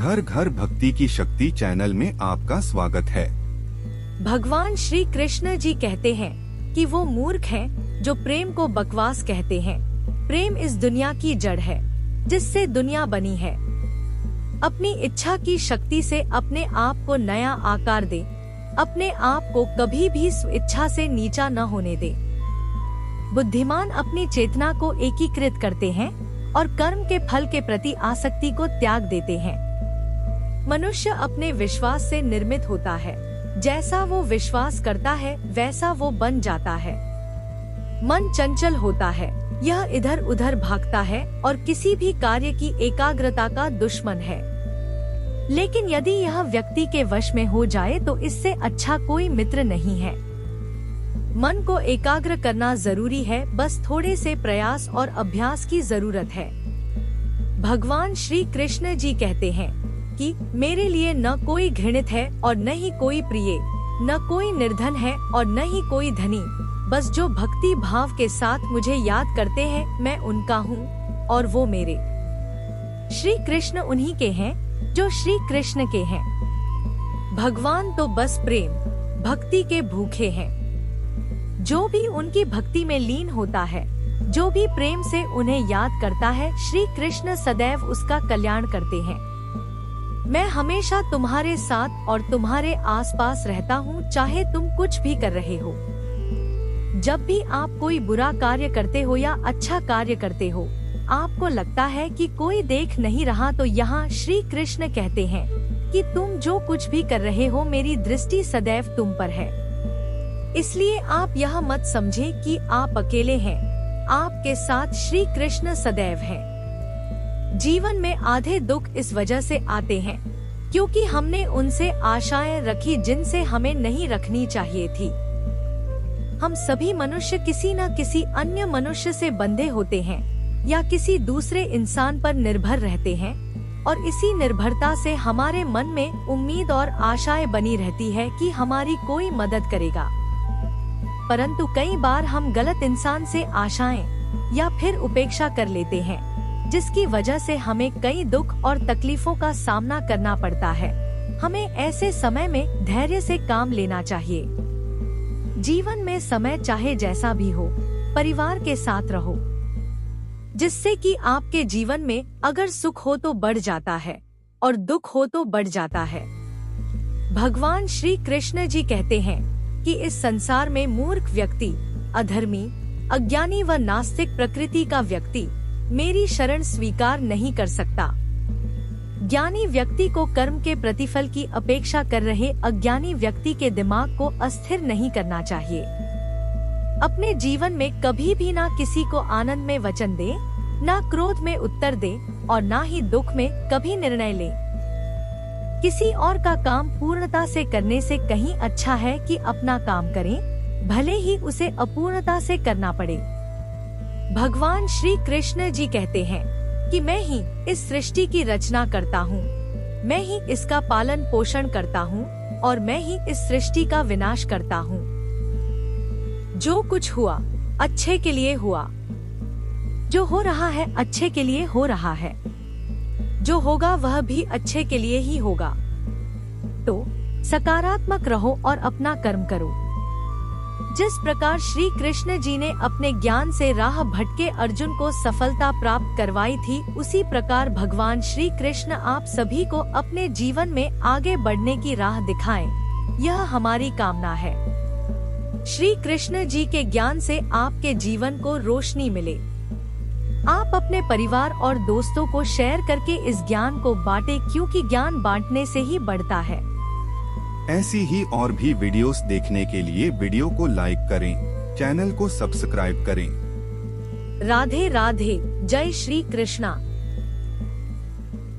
घर घर भक्ति की शक्ति चैनल में आपका स्वागत है। भगवान श्री कृष्ण जी कहते हैं कि वो मूर्ख हैं जो प्रेम को बकवास कहते हैं। प्रेम इस दुनिया की जड़ है जिससे दुनिया बनी है। अपनी इच्छा की शक्ति से अपने आप को नया आकार दे। अपने आप को कभी भी स्वेच्छा से नीचा न होने दे। बुद्धिमान अपनी चेतना को एकीकृत करते हैं और कर्म के फल के प्रति आसक्ति को त्याग देते हैं। मनुष्य अपने विश्वास से निर्मित होता है। जैसा वो विश्वास करता है वैसा वो बन जाता है। मन चंचल होता है, यह इधर उधर भागता है और किसी भी कार्य की एकाग्रता का दुश्मन है। लेकिन यदि यह व्यक्ति के वश में हो जाए तो इससे अच्छा कोई मित्र नहीं है। मन को एकाग्र करना जरूरी है, बस थोड़े से प्रयास और अभ्यास की जरूरत है। भगवान श्री कृष्ण जी कहते हैं कि मेरे लिए न कोई घृणित है और न ही कोई प्रिय, न कोई निर्धन है और न ही कोई धनी। बस जो भक्ति भाव के साथ मुझे याद करते हैं मैं उनका हूँ और वो मेरे। श्री कृष्ण उन्हीं के हैं जो श्री कृष्ण के हैं। भगवान तो बस प्रेम भक्ति के भूखे हैं। जो भी उनकी भक्ति में लीन होता है, जो भी प्रेम से उन्हें याद करता है, श्री कृष्ण सदैव उसका कल्याण करते हैं। मैं हमेशा तुम्हारे साथ और तुम्हारे आसपास रहता हूँ, चाहे तुम कुछ भी कर रहे हो। जब भी आप कोई बुरा कार्य करते हो या अच्छा कार्य करते हो, आपको लगता है कि कोई देख नहीं रहा, तो यहाँ श्री कृष्ण कहते हैं कि तुम जो कुछ भी कर रहे हो मेरी दृष्टि सदैव तुम पर है। इसलिए आप यह मत समझें कि आप अकेले हैं, आपके साथ श्री कृष्ण सदैव हैं। जीवन में आधे दुख इस वजह से आते हैं क्योंकि हमने उनसे आशाएं रखी जिनसे हमें नहीं रखनी चाहिए थी। हम सभी मनुष्य किसी न किसी अन्य मनुष्य से बंधे होते हैं या किसी दूसरे इंसान पर निर्भर रहते हैं और इसी निर्भरता से हमारे मन में उम्मीद और आशाएं बनी रहती है कि हमारी कोई मदद करेगा। परंतु कई बार हम गलत इंसान से आशाएं या फिर उपेक्षा कर लेते हैं, जिसकी वजह से हमें कई दुख और तकलीफों का सामना करना पड़ता है। हमें ऐसे समय में धैर्य से काम लेना चाहिए। जीवन में समय चाहे जैसा भी हो, परिवार के साथ रहो, जिससे कि आपके जीवन में अगर सुख हो तो बढ़ जाता है और दुख हो तो बढ़ जाता है। भगवान श्री कृष्ण जी कहते हैं कि इस संसार में मूर्ख व्यक्ति, अधर्मी, अज्ञानी व नास्तिक प्रकृति का व्यक्ति मेरी शरण स्वीकार नहीं कर सकता। ज्ञानी व्यक्ति को कर्म के प्रतिफल की अपेक्षा कर रहे अज्ञानी व्यक्ति के दिमाग को अस्थिर नहीं करना चाहिए। अपने जीवन में कभी भी ना किसी को आनंद में वचन दे, ना क्रोध में उत्तर दे और ना ही दुख में कभी निर्णय ले। किसी और का काम पूर्णता से करने से कहीं अच्छा है कि अपना काम करें, भले ही उसे अपूर्णता से करना पड़े। भगवान श्री कृष्ण जी कहते हैं कि मैं ही इस सृष्टि की रचना करता हूँ, मैं ही इसका पालन पोषण करता हूँ और मैं ही इस सृष्टि का विनाश करता हूँ। जो कुछ हुआ अच्छे के लिए हुआ, जो हो रहा है अच्छे के लिए हो रहा है, जो होगा वह भी अच्छे के लिए ही होगा। तो सकारात्मक रहो और अपना कर्म करो। जिस प्रकार श्री कृष्ण जी ने अपने ज्ञान से राह भटके अर्जुन को सफलता प्राप्त करवाई थी, उसी प्रकार भगवान श्री कृष्ण आप सभी को अपने जीवन में आगे बढ़ने की राह दिखाएं। यह हमारी कामना है। श्री कृष्ण जी के ज्ञान से आपके जीवन को रोशनी मिले। आप अपने परिवार और दोस्तों को शेयर करके इस ज्ञान को बांटें, क्योंकि ज्ञान बांटने से ही बढ़ता है। ऐसी ही और भी वीडियोस देखने के लिए वीडियो को लाइक करें, चैनल को सब्सक्राइब करें। राधे राधे, जय श्री कृष्णा।